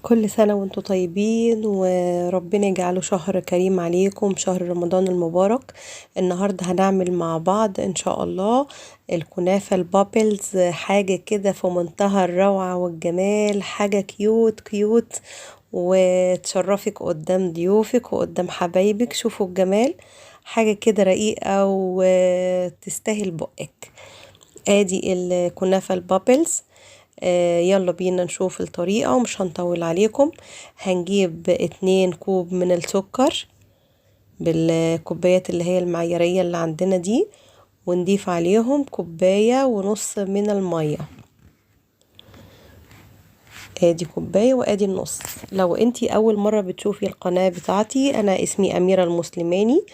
كل سنة وانتم طيبين وربنا يجعله شهر كريم عليكم، شهر رمضان المبارك. النهاردة هنعمل مع بعض ان شاء الله الكنافة البابلز، حاجة كده في منتهى الروعة والجمال، حاجة كيوت كيوت وتشرفك قدام ضيوفك وقدام حبايبك. شوفوا الجمال، حاجة كده رقيقة وتستاهل بقك. ادي الكنافة البابلز. يلا بينا نشوف الطريقة ومش هنطول عليكم. هنجيب 2 كوب من السكر بالكوبايات اللي هي المعيارية اللي عندنا دي، ونضيف عليهم 1.5 كوب من المية. ادي كوباية وادي النص. لو انتي اول مرة بتشوفي القناة بتاعتي، انا اسمي اميرة المسلماني،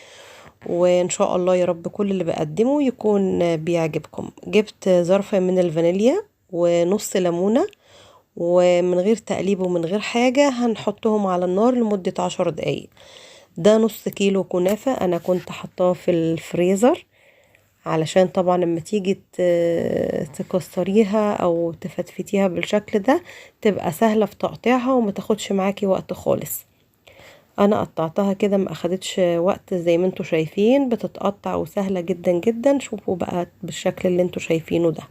وان شاء الله يا رب كل اللي بقدمه يكون بيعجبكم. جبت ظرفة من الفانيليا ونص ليمونة، ومن غير تقليب ومن غير حاجة هنحطهم على النار لمدة 10 دقايق. ده نص كيلو كنافة انا كنت حطاه في الفريزر، علشان طبعا لما تيجي تكسريها او تفتفتيها بالشكل ده تبقى سهلة في تقطيعها وما تاخدش معاكي وقت خالص. انا قطعتها كده ما اخدتش وقت، زي ما انتوا شايفين بتتقطع وسهلة جدا جدا. شوفوا بقى بالشكل اللي انتوا شايفينه ده.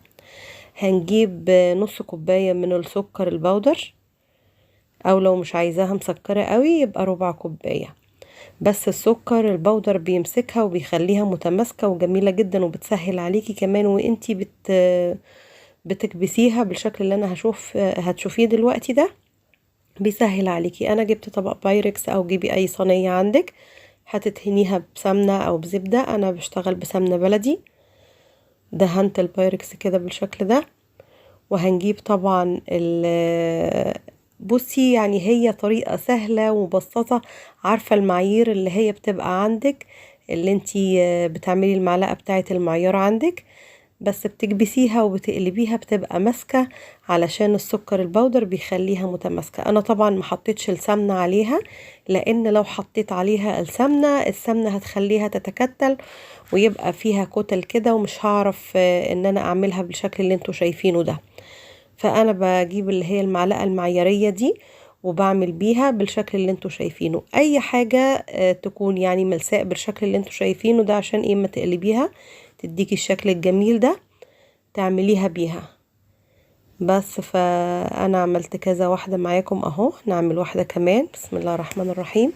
هنجيب نص كوباية من السكر البودر، او لو مش عايزاها مسكرة قوي يبقى ربع كوباية. بس السكر البودر بيمسكها وبيخليها متماسكة وجميلة جدا، وبتسهل عليكي كمان وانتي بتكبسيها بالشكل اللي انا هتشوفيه دلوقتي ده. بيسهل عليكي. انا جبت طبق بايركس او جيبي اي صينية عندك، هتدهنيها بسمنة او بزبدة. انا بشتغل بسمنة بلدي. دهنت البايركس كده بالشكل ده. وهنجيب طبعا بصي، يعني هي طريقة سهلة ومبسطة. عارفة المعايير اللي هي بتبقى عندك، اللي انتي بتعملي المعلقة بتاعة المعيار عندك، بس بتكبسيها وبتقلبيها بتبقى ماسكة، علشان السكر البودر بيخليها متماسكة. انا طبعا ما حطيتش السمنة عليها، لان لو حطيت عليها السمنة هتخليها تتكتل ويبقى فيها كتل كده، ومش هعرف ان انا اعملها بالشكل اللي انتوا شايفينه ده. فانا بجيب اللي هي المعلقة المعيارية دي وبعمل بيها بالشكل اللي انتوا شايفينه. اي حاجة تكون يعني ملساء بالشكل اللي انتوا شايفينه ده، عشان ايه؟ ما تقلبيها تديكي الشكل الجميل ده تعمليها بيها. بس فانا عملت كذا واحدة معاكم اهو. نعمل واحدة كمان. بسم الله الرحمن الرحيم.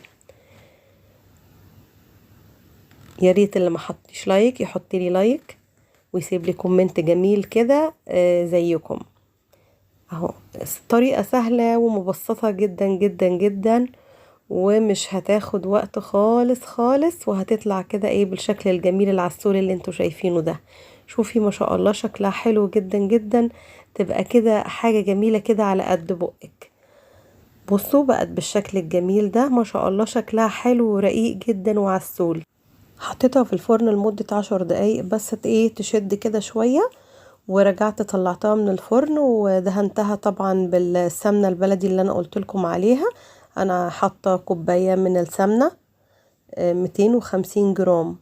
يا ريت اللي ما حطيش لايك يحط لي لايك ويسيب لي كومنت جميل كده زيكم اهو. طريقة سهلة ومبسطة جدا جدا جدا، ومش هتاخد وقت خالص خالص، وهتطلع كده ايه بالشكل الجميل العسول اللي انتوا شايفينه ده. شوفي ما شاء الله شكلها حلو جدا جدا. تبقى كده حاجة جميلة كده على قد بقك. بصوا بقت بالشكل الجميل ده، ما شاء الله شكلها حلو ورقيق جدا وعسول. حطيتها في الفرن لمدة 10 دقايق بس ايه تشد كده شوية، ورجعت طلعتها من الفرن ودهنتها طبعا بالسمنة البلدي اللي انا قلت لكم عليها. انا حاطه كوباية من السمنة 250 جرام.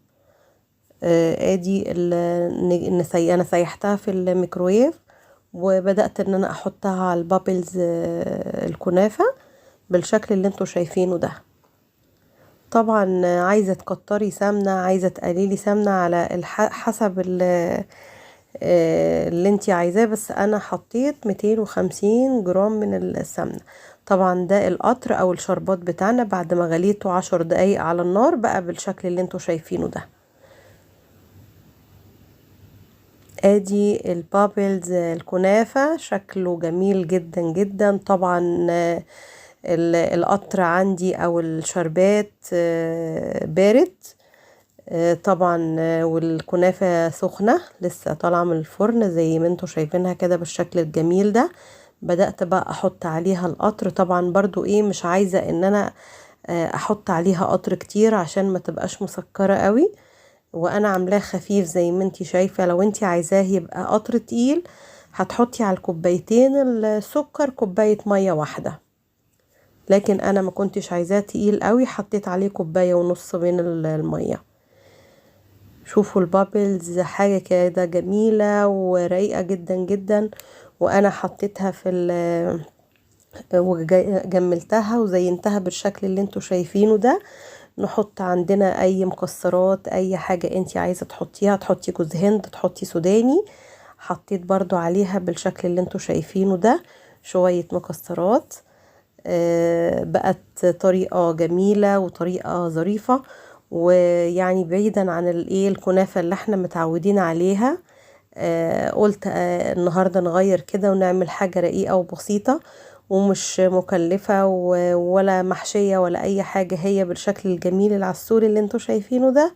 ادي انا سيحتها في الميكرويف، وبدأت ان انا احطها على البابلز الكنافة بالشكل اللي انتوا شايفينه ده. طبعا عايزة تكتري سمنة، عايزة تقليلي سمنة على حسب اللي انتي عايزاه، بس انا حطيت 250 جرام من السمنة. طبعا ده القطر او الشربات بتاعنا بعد ما غليته 10 دقايق على النار بقى بالشكل اللي انتوا شايفينه ده. ادي البابلز الكنافة شكله جميل جدا جدا. طبعا القطر عندي او الشربات بارد طبعا، والكنافة سخنة لسه طالعة من الفرن زي ما انتوا شايفينها كده بالشكل الجميل ده. بدأت بقى احط عليها القطر. طبعا برضو ايه مش عايزة ان انا احط عليها قطر كتير عشان ما تبقاش مسكرة قوي، وانا عاملاه خفيف زي ما انتي شايفة. لو انتي عايزاه يبقى قطر تقيل هتحطي على الكوبايتين السكر كوباية مية واحدة، لكن انا ما كنتش عايزاه تقيل قوي، حطيت عليه كوباية ونص من المية. شوفوا البابلز حاجة كده جميلة ورقيقة جدا جدا. وانا حطيتها في وجملتها وزينتها بالشكل اللي انتوا شايفينه ده. نحط عندنا اي مكسرات، اي حاجة انتي عايزة تحطيها، تحطي جوز هند، تحطي سوداني. حطيت برضو عليها بالشكل اللي انتوا شايفينه ده شوية مكسرات. بقت طريقة جميلة وطريقة ظريفة، ويعني بعيدا عن الكنافة اللي احنا متعودين عليها. قلت النهاردة نغير كده ونعمل حاجة رقيقة وبسيطة ومش مكلفة ولا محشية ولا اي حاجة، هي بالشكل الجميل العسول اللي انتوا شايفينه ده.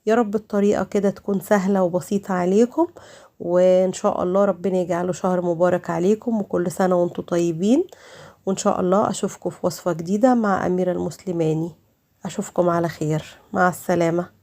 يا رب الطريقة كده تكون سهلة وبسيطة عليكم، وان شاء الله ربنا يجعله شهر مبارك عليكم، وكل سنة وانتوا طيبين. وان شاء الله اشوفكم في وصفة جديدة مع أميرة المسلماني. اشوفكم على خير، مع السلامة.